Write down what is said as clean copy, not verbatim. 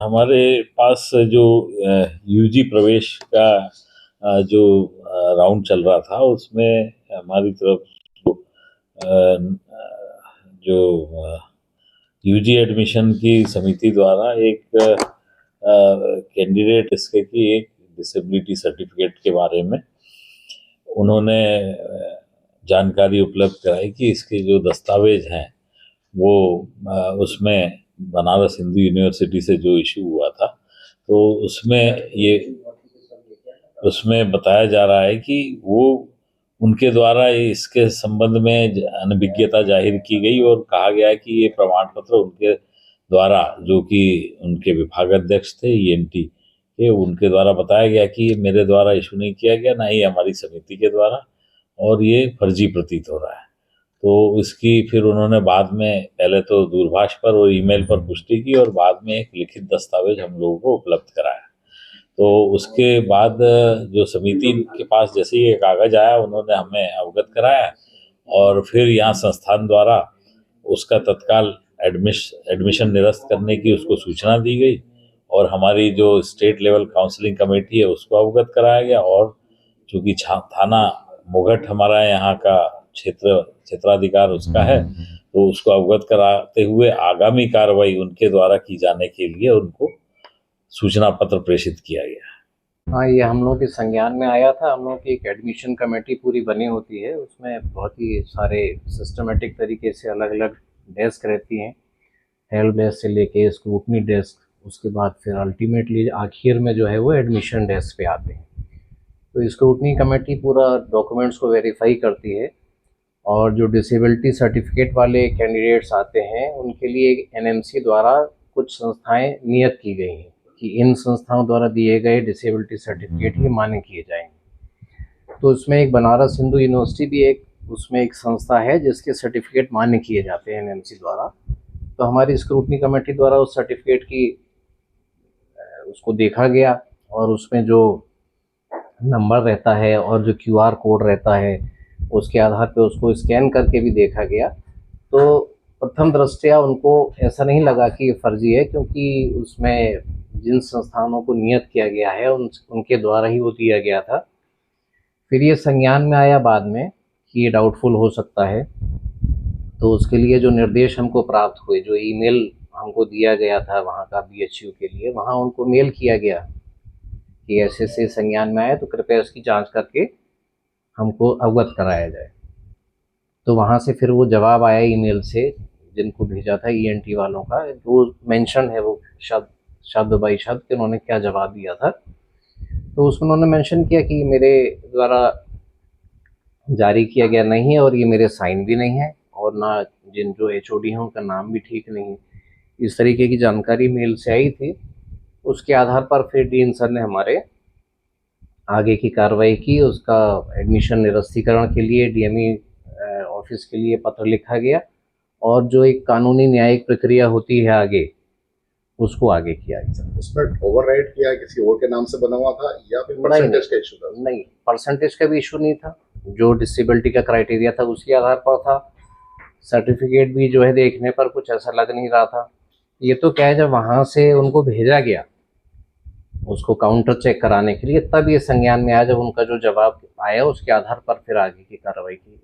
हमारे पास जो यूजी प्रवेश का जो राउंड चल रहा था उसमें हमारी तरफ जो जो यूजी एडमिशन की समिति द्वारा एक कैंडिडेट इसके की एक डिसेबिलिटी सर्टिफिकेट के बारे में उन्होंने जानकारी उपलब्ध कराई कि इसके जो दस्तावेज हैं वो उसमें बनारस हिंदू यूनिवर्सिटी से जो इशू हुआ था तो उसमें बताया जा रहा है कि वो उनके द्वारा इसके संबंध में अनभिज्ञता जाहिर की गई और कहा गया कि ये प्रमाण पत्र उनके द्वारा जो कि उनके विभागाध्यक्ष थे ईएनटी के उनके द्वारा बताया गया कि ये मेरे द्वारा इशू नहीं किया गया, ना ही हमारी समिति के द्वारा, और ये फर्जी प्रतीत हो रहा है। तो इसकी फिर उन्होंने बाद में पहले तो दूरभाष पर और ईमेल पर पुष्टि की और बाद में एक लिखित दस्तावेज हम लोगों को उपलब्ध कराया। तो उसके बाद जो समिति के पास जैसे ही ये कागज आया उन्होंने हमें अवगत कराया और फिर यहाँ संस्थान द्वारा उसका तत्काल एडमिशन निरस्त करने की उसको सूचना दी गई और हमारी जो स्टेट लेवल काउंसलिंग कमेटी है उसको अवगत कराया गया। और चूंकि थाना मुगट हमारा यहाँ का क्षेत्राधिकार उसका है तो उसको अवगत कराते हुए आगामी कार्रवाई उनके द्वारा की जाने के लिए उनको सूचना पत्र प्रेषित किया गया। हाँ, ये हम लोग के संज्ञान में आया था। हम लोग की एक एडमिशन कमेटी पूरी बनी होती है, उसमें बहुत ही सारे सिस्टमेटिक तरीके से अलग अलग डेस्क रहती हैं, हेल्प डेस्क से लेके स्क्रूटनी डेस्क, उसके बाद फिर अल्टीमेटली आखिर में जो है वो एडमिशन डेस्क पे आते हैं। तो स्क्रूटनी कमेटी पूरा डॉक्यूमेंट्स को वेरीफाई करती है और जो डिसेबिलिटी सर्टिफिकेट वाले कैंडिडेट्स आते हैं उनके लिए एक एनएमसी द्वारा कुछ संस्थाएं नियत की गई हैं कि इन संस्थाओं द्वारा दिए गए डिसेबिलिटी सर्टिफिकेट ही मान्य किए जाएंगे। तो उसमें एक बनारस हिंदू यूनिवर्सिटी भी उसमें एक संस्था है जिसके सर्टिफिकेट मान्य किए जाते हैं एनएमसी द्वारा। तो हमारी स्क्रूटनी कमेटी द्वारा उस सर्टिफिकेट की उसको देखा गया और उसमें जो नंबर रहता है और जो क्यूआर कोड रहता है उसके आधार पे उसको स्कैन करके भी देखा गया। तो प्रथम दृष्टया उनको ऐसा नहीं लगा कि ये फर्जी है, क्योंकि उसमें जिन संस्थानों को नियत किया गया है उनके द्वारा ही वो दिया गया था। फिर ये संज्ञान में आया बाद में कि ये डाउटफुल हो सकता है, तो उसके लिए जो निर्देश हमको प्राप्त हुए, जो ईमेल हमको दिया गया था वहाँ का बीएचयू के लिए, वहाँ उनको मेल किया गया कि ऐसे ऐसे संज्ञान में आया तो कृपया इसकी जांच करके हमको अवगत कराया जाए। तो वहाँ से फिर वो जवाब आया ईमेल से जिनको भेजा था ईएनटी वालों का, जो मेंशन है वो शब्द बाई शब्द कि उन्होंने क्या जवाब दिया था। तो उसमें उन्होंने मेंशन किया कि मेरे द्वारा जारी किया गया नहीं है और ये मेरे साइन भी नहीं है और ना जिन जो एचओडी हैं उनका नाम भी ठीक नहीं है। इस तरीके की जानकारी मेल से आई थी। उसके आधार पर फिर डीन सर ने हमारे आगे की कार्रवाई की। उसका एडमिशन निरस्तीकरण के लिए डीएमई ऑफिस के लिए पत्र लिखा गया और जो एक कानूनी न्यायिक प्रक्रिया होती है आगे, उसको आगे किया गया। उसमें ओवरराइड किया किसी और के नाम से बना हुआ था या फिर परसेंटेज का इशू था? नहीं, परसेंटेज का भी इशू नहीं था। जो डिसेबिलिटी का क्राइटेरिया था उसके आधार पर था। सर्टिफिकेट भी जो है देखने पर कुछ ऐसा लग नहीं रहा था। ये तो क्या है, जब वहाँ से उनको भेजा गया उसको काउंटर चेक कराने के लिए, तब ये संज्ञान में आया। जब उनका जो जवाब आया उसके आधार पर फिर आगे की कार्रवाई की।